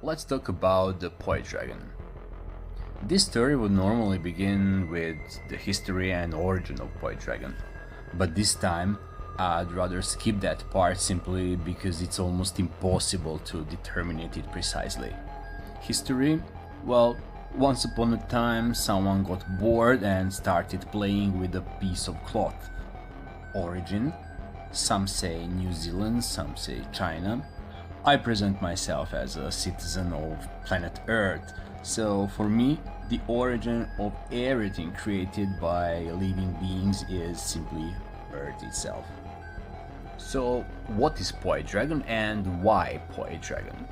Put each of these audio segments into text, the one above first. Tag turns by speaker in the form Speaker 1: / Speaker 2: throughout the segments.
Speaker 1: Let's talk about the Poi Dragon. This story would normally begin with the history and origin of Poi Dragon, but this time I'd rather skip that part simply because it's almost impossible to determine it precisely. History? Well, once upon a time someone got bored and started playing with a piece of cloth. Origin? Some say New Zealand, some say China. I present myself as a citizen of planet Earth, so for me, the origin of everything created by living beings is simply Earth itself. So, what is Poi Dragon and why Poi Dragon?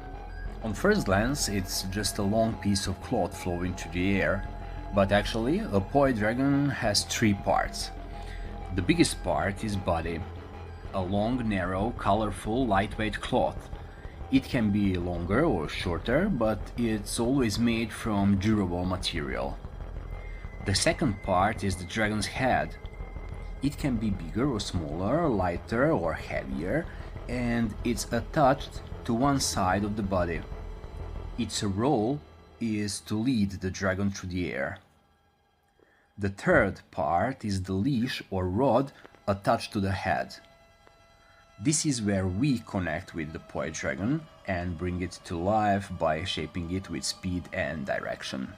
Speaker 1: On first glance, it's just a long piece of cloth flowing through the air, but actually, a Poi Dragon has three parts. The biggest part is body, a long, narrow, colorful, lightweight cloth. It can be longer or shorter, but it's always made from durable material. The second part is the dragon's head. It can be bigger or smaller, lighter or heavier, and it's attached to one side of the body. Its role is to lead the dragon through the air. The third part is the leash or rod attached to the head. This is where we connect with the Poi Dragon and bring it to life by shaping it with speed and direction.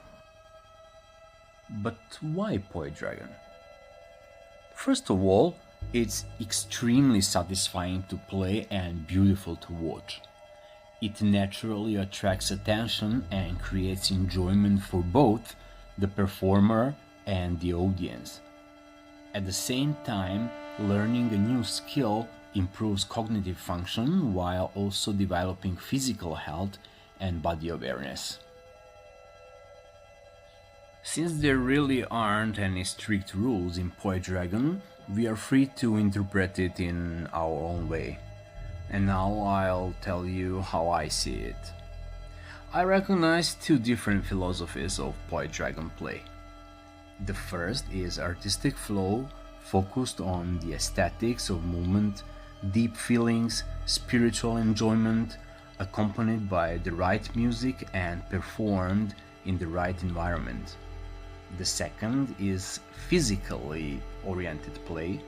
Speaker 1: But why Poi Dragon? First of all, it's extremely satisfying to play and beautiful to watch. It naturally attracts attention and creates enjoyment for both the performer and the audience. At the same time, learning a new skill improves cognitive function while also developing physical health and body awareness. Since there really aren't any strict rules in Poi Dragon, we are free to interpret it in our own way. And now I'll tell you how I see it. I recognize two different philosophies of Poi Dragon play. The first is artistic flow, focused on the aesthetics of movement, deep feelings, spiritual enjoyment, accompanied by the right music and performed in the right environment. The second is physically oriented play,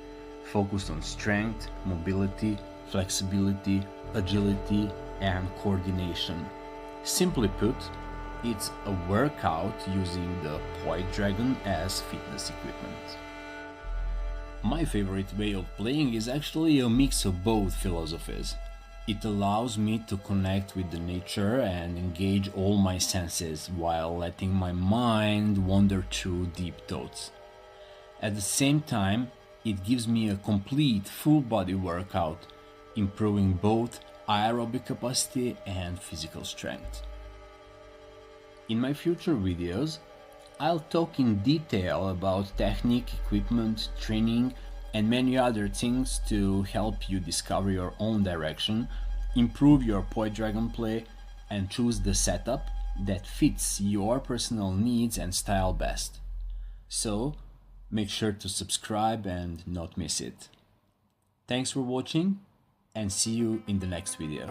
Speaker 1: focused on strength, mobility, flexibility, agility, and coordination. Simply put, it's a workout using the Poi Dragon as fitness equipment. My favorite way of playing is actually a mix of both philosophies. It allows me to connect with the nature and engage all my senses while letting my mind wander through deep thoughts. At the same time, it gives me a complete full body workout, improving both aerobic capacity and physical strength. In my future videos, I'll talk in detail about technique, equipment, training, and many other things to help you discover your own direction, improve your Poi Dragon play, and choose the setup that fits your personal needs and style best. So, make sure to subscribe and not miss it. Thanks for watching, and see you in the next video.